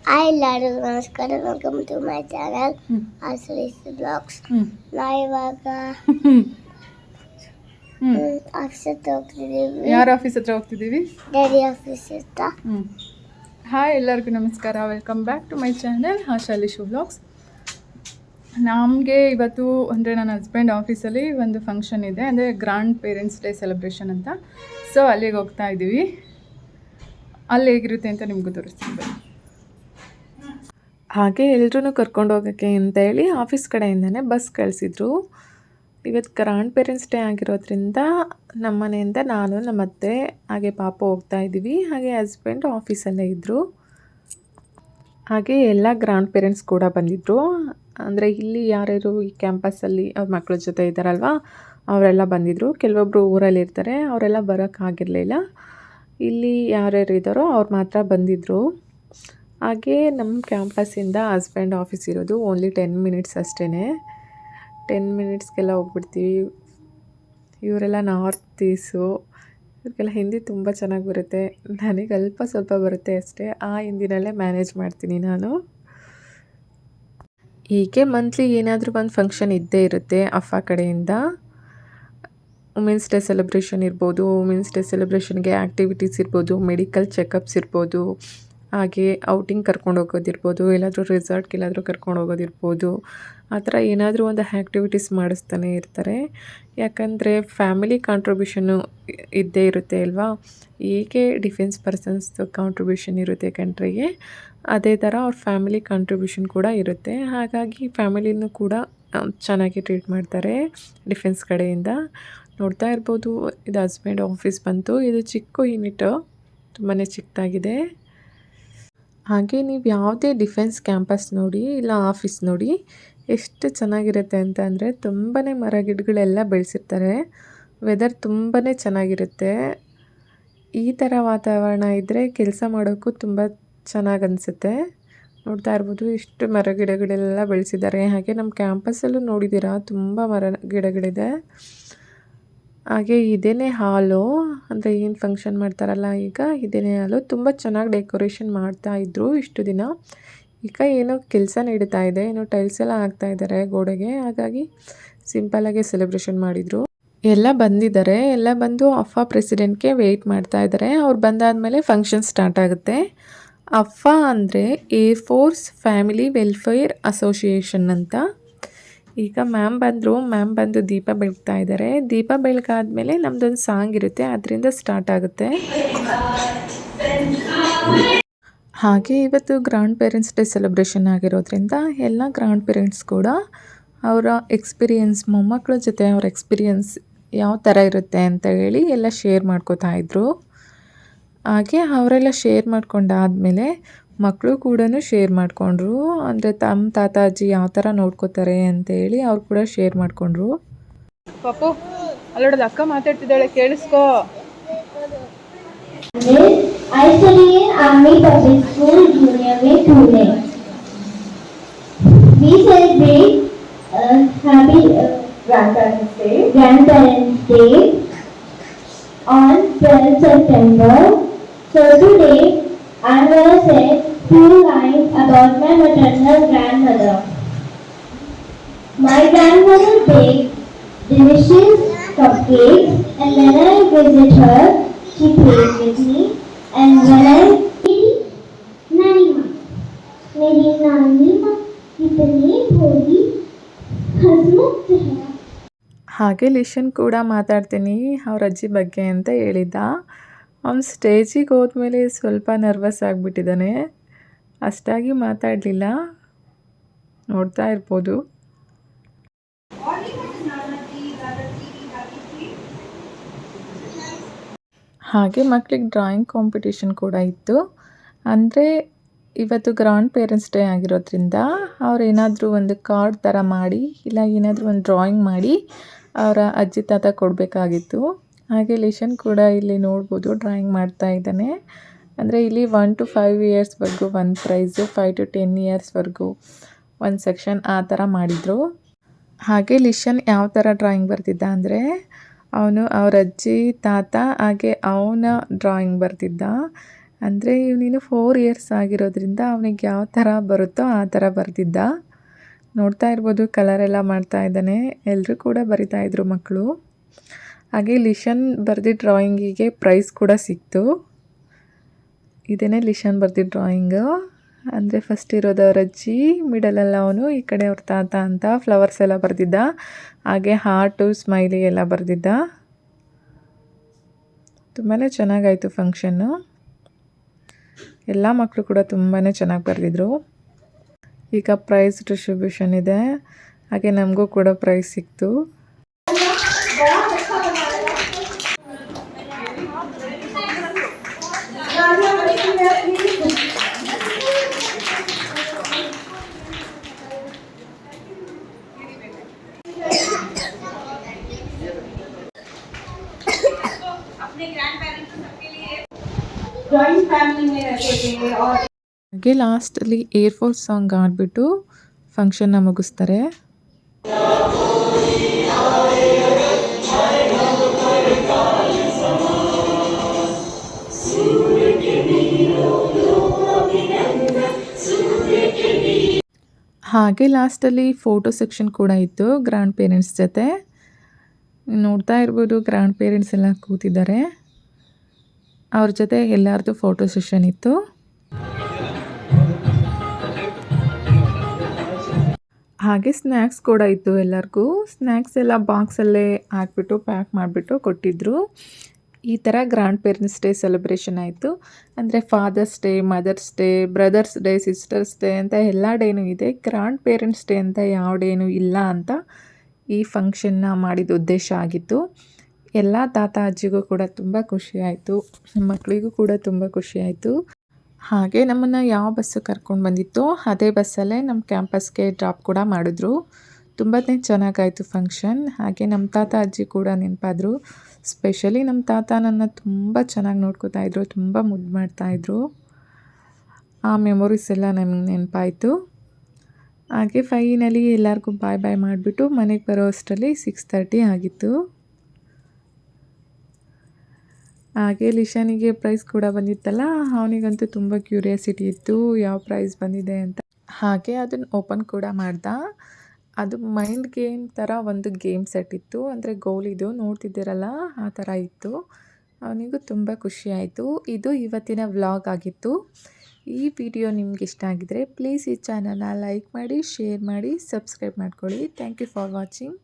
Hi ಎಲ್ಲರೂ ನಮಸ್ಕಾರ, welcome to my channel ಆಸರೀಸ್ ಬ್ಲಾಗ್ಸ್. ಇವಾಗ ಆಫೀಸ್ ಹತ್ರ ಹೋಗ್ತಿದ್ದೀವಿ. ಯಾರ ಆಫೀಸ್ ಹತ್ರ ಹೋಗ್ತಿದ್ದೀವಿ? ಡ್ಯಾಡಿ ಆಫೀಸ್ ಹತ್ರ. ಹಾಯ್ ಎಲ್ಲರಿಗೂ ನಮಸ್ಕಾರ, welcome back to my channel ಆಶಾಲಿಶು ಬ್ಲಾಗ್ಸ್. ನಮಗೆ ಇವತ್ತು ಅಂದರೆ ನನ್ನ ಹಸ್ಬೆಂಡ್ ಆಫೀಸಲ್ಲಿ ಒಂದು ಫಂಕ್ಷನ್ ಇದೆ, ಅಂದರೆ ಗ್ರ್ಯಾಂಡ್ ಪೇರೆಂಟ್ಸ್ ಡೇ ಸೆಲೆಬ್ರೇಷನ್ ಅಂತ. ಸೊ ಅಲ್ಲಿಗೆ ಹೋಗ್ತಾ ಇದ್ದೀವಿ. ಅಲ್ಲಿ ಹೇಗಿರುತ್ತೆ ಅಂತ ನಿಮಗೂ ತೋರಿಸ್ತೀನಿ. ಹಾಗೆ ಎಲ್ಲರೂ ಕರ್ಕೊಂಡು ಹೋಗೋಕ್ಕೆ ಅಂತೇಳಿ ಆಫೀಸ್ ಕಡೆಯಿಂದನೇ ಬಸ್ ಕಳಿಸಿದ್ರು. ಇವತ್ತು ಗ್ರ್ಯಾಂಡ್ ಪೇರೆಂಟ್ಸ್ ಡೇ ಆಗಿರೋದ್ರಿಂದ ನಮ್ಮ ಮನೆಯಿಂದ ನಾನು, ನಮ್ಮ ಅತ್ತೆ ಹಾಗೆ ಪಾಪ ಹೋಗ್ತಾ ಇದ್ದೀವಿ. ಹಾಗೆ ಹಸ್ಬೆಂಡ್ ಆಫೀಸಲ್ಲೇ ಇದ್ದರು. ಹಾಗೆ ಎಲ್ಲ ಗ್ರ್ಯಾಂಡ್ ಪೇರೆಂಟ್ಸ್ ಕೂಡ ಬಂದಿದ್ದರು. ಅಂದರೆ ಇಲ್ಲಿ ಯಾರ್ಯಾರು ಈ ಕ್ಯಾಂಪಸ್ಸಲ್ಲಿ ಅವ್ರ ಮಕ್ಕಳ ಜೊತೆ ಇದ್ದಾರಲ್ವ, ಅವರೆಲ್ಲ ಬಂದಿದ್ದರು. ಕೆಲವೊಬ್ಬರು ಊರಲ್ಲಿ ಇರ್ತಾರೆ, ಅವರೆಲ್ಲ ಬರೋಕ್ಕಾಗಿರಲಿಲ್ಲ. ಇಲ್ಲಿ ಯಾರ್ಯಾರು ಇದ್ದಾರೋ ಅವ್ರು ಮಾತ್ರ ಬಂದಿದ್ದರು. ಹಾಗೆ ನಮ್ಮ ಕ್ಯಾಂಪಸ್ಸಿಂದ ಹಸ್ಬೆಂಡ್ ಆಫೀಸ್ ಇರೋದು ಓನ್ಲಿ 10 ಮಿನಿಟ್ಸ್ ಅಷ್ಟೇ. 10 ಮಿನಿಟ್ಸ್ಗೆಲ್ಲ ಹೋಗ್ಬಿಡ್ತೀವಿ. ಇವರೆಲ್ಲ ನಾರ್ತ್ ಈಸು, ಇವ್ರಿಗೆಲ್ಲ ಹಿಂದಿ ತುಂಬ ಚೆನ್ನಾಗಿ ಬರುತ್ತೆ. ನನಗೆ ಅಲ್ಪ ಸ್ವಲ್ಪ ಬರುತ್ತೆ ಅಷ್ಟೇ. ಆ ಹಿಂದಿನಲ್ಲೇ ಮ್ಯಾನೇಜ್ ಮಾಡ್ತೀನಿ ನಾನು. ಹೀಗೆ ಮಂತ್ಲಿ ಏನಾದರೂ ಒಂದು ಫಂಕ್ಷನ್ ಇದ್ದೇ ಇರುತ್ತೆ ಅಫ್ಫ ಕಡೆಯಿಂದ. ವುಮೆನ್ಸ್ ಡೇ ಸೆಲೆಬ್ರೇಷನ್ ಇರ್ಬೋದು, ವುಮೆನ್ಸ್ ಡೇ ಸೆಲೆಬ್ರೇಷನ್ಗೆ ಆ್ಯಕ್ಟಿವಿಟೀಸ್ ಇರ್ಬೋದು, ಮೆಡಿಕಲ್ ಚೆಕಪ್ಸ್ ಇರ್ಬೋದು, ಹಾಗೆ ಔಟಿಂಗ್ ಕರ್ಕೊಂಡು ಹೋಗೋದಿರ್ಬೋದು, ಎಲ್ಲಾದರೂ ರೆಸಾರ್ಟ್ಗೆ ಎಲ್ಲಾದರೂ ಕರ್ಕೊಂಡು ಹೋಗೋದಿರ್ಬೋದು. ಆ ಥರ ಏನಾದರೂ ಒಂದು ಆ್ಯಕ್ಟಿವಿಟೀಸ್ ಮಾಡಿಸ್ತಾನೆ ಇರ್ತಾರೆ. ಯಾಕಂದರೆ ಫ್ಯಾಮಿಲಿ ಕಾಂಟ್ರಿಬ್ಯೂಷನ್ನು ಇದ್ದೇ ಇರುತ್ತೆ ಅಲ್ವಾ. ಹೇಗೆ ಡಿಫೆನ್ಸ್ ಪರ್ಸನ್ಸ್ದು ಕಾಂಟ್ರಿಬ್ಯೂಷನ್ ಇರುತ್ತೆ ಕಂಟ್ರಿಗೆ, ಅದೇ ಥರ ಅವ್ರ ಫ್ಯಾಮಿಲಿ ಕಾಂಟ್ರಿಬ್ಯೂಷನ್ ಕೂಡ ಇರುತ್ತೆ. ಹಾಗಾಗಿ ಫ್ಯಾಮಿಲಿನೂ ಕೂಡ ಚೆನ್ನಾಗಿ ಟ್ರೀಟ್ ಮಾಡ್ತಾರೆ ಡಿಫೆನ್ಸ್ ಕಡೆಯಿಂದ. ನೋಡ್ತಾ ಇರ್ಬೋದು, ಇದು ಹಸ್ಬೆಂಡ್ ಆಫೀಸ್ ಬಂತು. ಇದು ಚಿಕ್ಕ ಯೂನಿಟು, ತುಂಬಾ ಚಿಕ್ಕದಾಗಿದೆ. ಹಾಗೆ ನೀವು ಯಾವುದೇ ಡಿಫೆನ್ಸ್ ಕ್ಯಾಂಪಸ್ ನೋಡಿ ಇಲ್ಲ ಆಫೀಸ್ ನೋಡಿ, ಎಷ್ಟು ಚೆನ್ನಾಗಿರುತ್ತೆ ಅಂತ ಅಂದರೆ ತುಂಬಾ ಮರ ಗಿಡಗಳೆಲ್ಲ ಬೆಳೆಸಿರ್ತಾರೆ. ವೆದರ್ ತುಂಬಾ ಚೆನ್ನಾಗಿರುತ್ತೆ. ಈ ಥರ ವಾತಾವರಣ ಇದ್ದರೆ ಕೆಲಸ ಮಾಡೋಕ್ಕೂ ತುಂಬ ಚೆನ್ನಾಗಿ ಅನಿಸುತ್ತೆ. ನೋಡ್ತಾ ಇರ್ಬೋದು, ಎಷ್ಟು ಮರ ಗಿಡಗಳೆಲ್ಲ ಬೆಳೆಸಿದ್ದಾರೆ. ಹಾಗೆ ನಮ್ಮ ಕ್ಯಾಂಪಸ್ಸಲ್ಲೂ ನೋಡಿದ್ದೀರಾ, ತುಂಬ ಮರ ಗಿಡಗಳಿದೆ. ಹಾಗೆ ಇದೇನೇ ಹಾಲು, ಅಂದರೆ ಏನು ಫಂಕ್ಷನ್ ಮಾಡ್ತಾರಲ್ಲ ಈಗ, ಇದೇನೇ ಹಾಲು. ತುಂಬ ಚೆನ್ನಾಗಿ ಡೆಕೋರೇಷನ್ ಮಾಡ್ತಾಯಿದ್ರು ಇಷ್ಟು ದಿನ. ಈಗ ಏನೋ ಕೆಲಸ ನಡೀತಾ ಇದೆ, ಏನೋ ಟೈಲ್ಸ್ ಎಲ್ಲ ಹಾಕ್ತಾ ಇದ್ದಾರೆ ಗೋಡೆಗೆ. ಹಾಗಾಗಿ ಸಿಂಪಲ್ಲಾಗಿ ಸೆಲೆಬ್ರೇಷನ್ ಮಾಡಿದರು. ಎಲ್ಲ ಬಂದಿದ್ದಾರೆ, ಎಲ್ಲ ಬಂದು ಅಫ್ಫಾ ಪ್ರೆಸಿಡೆಂಟ್ಗೆ ವೆಯ್ಟ್ ಮಾಡ್ತಾ ಇದ್ದಾರೆ. ಅವ್ರು ಬಂದಾದಮೇಲೆ ಫಂಕ್ಷನ್ ಸ್ಟಾರ್ಟ್ ಆಗುತ್ತೆ. ಅಫ್ಫಾ ಅಂದರೆ air force family welfare association ಅಂತ. ಈಗ ಮ್ಯಾಮ್ ಬಂದರು, ಮ್ಯಾಮ್ ಬಂದು ದೀಪ ಬೆಳಗ್ತಾ ಇದ್ದಾರೆ. ದೀಪ ಬೆಳಗಾದ್ಮೇಲೆ ನಮ್ಮದೊಂದು ಸಾಂಗ್ ಇರುತ್ತೆ, ಅದರಿಂದ ಸ್ಟಾರ್ಟ್ ಆಗುತ್ತೆ. ಹಾಗೆ ಇವತ್ತು ಗ್ರ್ಯಾಂಡ್ ಪೇರೆಂಟ್ಸ್ ಡೇ ಸೆಲೆಬ್ರೇಷನ್ ಆಗಿರೋದ್ರಿಂದ ಎಲ್ಲ ಗ್ರ್ಯಾಂಡ್ ಪೇರೆಂಟ್ಸ್ ಕೂಡ ಅವರ ಎಕ್ಸ್ಪೀರಿಯನ್ಸ್, ಮೊಮ್ಮಕ್ಕಳ ಜೊತೆ ಅವ್ರ ಎಕ್ಸ್ಪೀರಿಯನ್ಸ್ ಯಾವ ಥರ ಇರುತ್ತೆ ಅಂತ ಹೇಳಿ ಎಲ್ಲ ಶೇರ್ ಮಾಡ್ಕೋತಾ ಇದ್ರು. ಹಾಗೆ ಅವರೆಲ್ಲ ಶೇರ್ ಮಾಡ್ಕೊಂಡಾದಮೇಲೆ ಮಕ್ಕಳು ಕೂಡ ಶೇರ್ ಮಾಡಿಕೊಂಡ್ರು. ಅಂದರೆ ತಮ್ಮ ತಾತ ಅಜ್ಜಿ ಯಾವ ಥರ ನೋಡ್ಕೋತಾರೆ ಅಂತೇಳಿ ಅವ್ರು ಕೂಡ ಶೇರ್ ಮಾಡಿಕೊಂಡ್ರು. ಪಾಪು ಅಲ್ಲೋಡೋದು, ಅಕ್ಕ ಮಾತಾಡ್ತಿದ್ದಾಳೆ, ಕೇಳಿಸ್ಕೋ. I study in Army Public School, Junior Way, Pune. We celebrate happy Grandparents Day on 12th September. So today I am going to say few lines about my maternal grandmother. My grandmother baked delicious cupcakes, and when I visit her, she plays with me. And when I नानी माँ, मेरी नानी माँ कितनी भोली हंसमुख चेहरा. ಹಾಗೆ ಲಿಶನ್ ಕೂಡ ಮಾತಾಡ್ತೀನಿ ಅವ್ರ ಅಜ್ಜಿ ಬಗ್ಗೆ ಅಂತ ಹೇಳಿದ್ದ. ಅವ್ನು ಸ್ಟೇಜಿಗೆ ಹೋದ್ಮೇಲೆ ಸ್ವಲ್ಪ ನರ್ವಸ್ ಆಗಿಬಿಟ್ಟಿದ್ದಾನೆ, ಅಷ್ಟಾಗಿ ಮಾತಾಡಲಿಲ್ಲ. ನೋಡ್ತಾ ಇರ್ಬೋದು. ಹಾಗೆ ಮಕ್ಕಳಿಗೆ ಡ್ರಾಯಿಂಗ್ ಕಾಂಪಿಟೇಷನ್ ಕೂಡ ಇತ್ತು. ಅಂದರೆ ಇವತ್ತು ಗ್ರ್ಯಾಂಡ್ ಪೇರೆಂಟ್ಸ್ ಡೇ ಆಗಿರೋದ್ರಿಂದ ಅವ್ರು ಏನಾದರೂ ಒಂದು ಕಾರ್ಡ್ ಥರ ಮಾಡಿ, ಇಲ್ಲ ಏನಾದರೂ ಒಂದು ಡ್ರಾಯಿಂಗ್ ಮಾಡಿ ಅವರ ಅಜ್ಜಿ ತಾತ ಕೊಡಬೇಕಾಗಿತ್ತು. ಹಾಗೆ ಲಿಶನ್ ಕೂಡ ಇಲ್ಲಿ ನೋಡ್ಬೋದು ಡ್ರಾಯಿಂಗ್ ಮಾಡ್ತಾ ಇದ್ದಾನೆ. ಅಂದರೆ ಇಲ್ಲಿ 1 to 5 ಇಯರ್ಸ್ವರೆಗೂ ಒಂದು ಪ್ರೈಸು, 5 to 10 ಇಯರ್ಸ್ವರೆಗೂ ಒಂದು ಸೆಕ್ಷನ್ ಆ ಥರ ಮಾಡಿದರು. ಹಾಗೆ ಲಿಶನ್ ಯಾವ ಥರ ಡ್ರಾಯಿಂಗ್ ಬರ್ತಿದ್ದ ಅಂದರೆ, ಅವನು ಅವ್ರ ಅಜ್ಜಿ ತಾತ ಹಾಗೆ ಅವನ ಡ್ರಾಯಿಂಗ್ ಬರ್ತಿದ್ದ. ಅಂದರೆ ಇವನಿನ್ನು 4 ಇಯರ್ಸ್ ಆಗಿರೋದ್ರಿಂದ ಅವನಿಗೆ ಯಾವ ಥರ ಬರುತ್ತೋ ಆ ಥರ ಬರೆದಿದ್ದ. ನೋಡ್ತಾ ಇರ್ಬೋದು ಕಲರೆಲ್ಲ ಮಾಡ್ತಾ ಇದ್ದಾನೆ. ಎಲ್ಲರೂ ಕೂಡ ಬರಿತಾಯಿದ್ರು ಮಕ್ಕಳು. ಹಾಗೆ ಲಿಶನ್ ಬರೆದಿದ್ದ ಡ್ರಾಯಿಂಗಿಗೆ ಪ್ರೈಸ್ ಕೂಡ ಸಿಕ್ತು. ಇದೇ ಲಿಶನ್ ಬರೆದಿದ್ದ ಡ್ರಾಯಿಂಗು. ಅಂದರೆ ಫಸ್ಟ್ ಇರೋದು ಅವ್ರ ಅಜ್ಜಿ, ಮಿಡಲಲ್ಲಿ ಅವನು, ಈ ಕಡೆ ಅವ್ರ ತಾತ ಅಂತ ಫ್ಲವರ್ಸ್ ಎಲ್ಲ ಬರೆದಿದ್ದ. ಹಾಗೆ ಹಾರ್ಟು ಸ್ಮೈಲಿ ಎಲ್ಲ ಬರೆದಿದ್ದ. ತುಂಬಾ ಚೆನ್ನಾಗಾಯಿತು ಫಂಕ್ಷನ್ನು. ಎಲ್ಲ ಮಕ್ಕಳು ಕೂಡ ತುಂಬಾ ಚೆನ್ನಾಗಿ ಬರೆದಿದ್ರು. ಈಗ ಪ್ರೈಸ್ ಡಿಸ್ಟ್ರಿಬ್ಯೂಷನ್ ಇದೆ. ಹಾಗೆ ನಮಗೂ ಕೂಡ ಪ್ರೈಸ್ ಸಿಕ್ತು. ಹಾಗೆ ಲಾಸ್ಟಲ್ಲಿ ಏರ್ಫೋರ್ಸ್ ಸಾಂಗ್ ಆಡಿಬಿಟ್ಟು ಫಂಕ್ಷನ್ನ ಮುಗಿಸ್ತಾರೆ. ಹಾಗೆ ಲಾಸ್ಟಲ್ಲಿ ಫೋಟೋ ಸೆಕ್ಷನ್ ಕೂಡ ಇತ್ತು ಗ್ರ್ಯಾಂಡ್ ಪೇರೆಂಟ್ಸ್ ಜೊತೆ. ನೋಡ್ತಾ ಇರ್ಬೋದು ಗ್ರ್ಯಾಂಡ್ ಪೇರೆಂಟ್ಸ್ ಎಲ್ಲ ಕೂತಿದ್ದಾರೆ. ಅವ್ರ ಜೊತೆ ಎಲ್ಲರದ್ದು ಫೋಟೋ ಸೆಷನ್ ಇತ್ತು. ಹಾಗೆ ಸ್ನ್ಯಾಕ್ಸ್ ಕೂಡ ಇತ್ತು ಎಲ್ಲರಿಗೂ. ಸ್ನ್ಯಾಕ್ಸ್ ಎಲ್ಲ ಬಾಕ್ಸಲ್ಲೇ ಹಾಕ್ಬಿಟ್ಟು ಪ್ಯಾಕ್ ಮಾಡಿಬಿಟ್ಟು ಕೊಟ್ಟಿದ್ದರು. ಈ ಥರ ಗ್ರ್ಯಾಂಡ್ ಪೇರೆಂಟ್ಸ್ ಡೇ ಸೆಲೆಬ್ರೇಷನ್ ಆಯಿತು. ಅಂದರೆ father's day, mother's day, brother's day, sister's day ಅಂತ ಎಲ್ಲ ಡೇನೂ ಇದೆ. ಗ್ರ್ಯಾಂಡ್ ಪೇರೆಂಟ್ಸ್ ಡೇ ಅಂತ ಯಾವ ಡೇನೂ ಇಲ್ಲ ಅಂತ ಈ ಫಂಕ್ಷನ್ನ ಮಾಡಿದ ಉದ್ದೇಶ ಆಗಿತ್ತು. ಎಲ್ಲ ತಾತ ಅಜ್ಜಿಗೂ ಕೂಡ ತುಂಬ ಖುಷಿಯಾಯಿತು. ಮಕ್ಕಳಿಗೂ ಕೂಡ ತುಂಬ ಖುಷಿಯಾಯಿತು. ಹಾಗೆ ನಮ್ಮನ್ನು ಯಾವ ಬಸ್ಸು ಕರ್ಕೊಂಡು ಬಂದಿತ್ತು ಅದೇ ಬಸ್ಸಲ್ಲೇ ನಮ್ಮ ಕ್ಯಾಂಪಸ್ಗೆ ಡ್ರಾಪ್ ಕೂಡ ಮಾಡಿದ್ರು. ತುಂಬಾ ಚೆನ್ನಾಗಾಯಿತು ಫಂಕ್ಷನ್. ಹಾಗೆ ನಮ್ಮ ತಾತ ಅಜ್ಜಿ ಕೂಡ ನೆನಪಾದರು. ಸ್ಪೆಷಲಿ ನಮ್ಮ ತಾತ ನನ್ನ ತುಂಬ ಚೆನ್ನಾಗಿ ನೋಡ್ಕೋತಾಯಿದ್ರು, ತುಂಬ ಮುದ್ದು ಮಾಡ್ತಾಯಿದ್ರು. ಆ ಮೆಮೊರೀಸ್ ಎಲ್ಲ ನಮಗೆ ನೆನಪಾಯಿತು. ಹಾಗೆ ಫೈನಲಿ ಎಲ್ಲರಿಗೂ ಬಾಯ್ ಬಾಯ್ ಮಾಡಿಬಿಟ್ಟು ಮನೆಗೆ ಬರೋ ಅಷ್ಟರಲ್ಲಿ 6:30 ಆಗಿತ್ತು. ಹಾಗೆ ಲಿಶಾನಿಗೆ ಪ್ರೈಸ್ ಕೂಡ ಬಂದಿತ್ತಲ್ಲ, ಅವನಿಗಂತೂ ತುಂಬ ಕ್ಯೂರಿಯಾಸಿಟಿ ಇತ್ತು ಯಾವ ಪ್ರೈಸ್ ಬಂದಿದೆ ಅಂತ. ಹಾಗೆ ಅದನ್ನು ಓಪನ್ ಕೂಡ ಮಾಡ್ದ. ಅದು ಮೈಂಡ್ ಗೇಮ್ ಥರ ಒಂದು ಗೇಮ್ ಸೆಟ್ ಇತ್ತು. ಅಂದರೆ ಗೋಲಿದು ನೋಡ್ತಿದ್ದೀರಲ್ಲ ಆ ಥರ ಇತ್ತು. ಅವನಿಗೂ ತುಂಬ ಖುಷಿ ಆಯಿತು. ಇದು ಇವತ್ತಿನ ವ್ಲಾಗ್ ಆಗಿತ್ತು. ಈ ವಿಡಿಯೋ ನಿಮ್ಗೆ ಇಷ್ಟ ಆಗಿದರೆ ಪ್ಲೀಸ್ ಈ ಚಾನಲ್ನ ಲೈಕ್ ಮಾಡಿ, ಶೇರ್ ಮಾಡಿ, ಸಬ್ಸ್ಕ್ರೈಬ್ ಮಾಡ್ಕೊಳ್ಳಿ. Thank you for watching.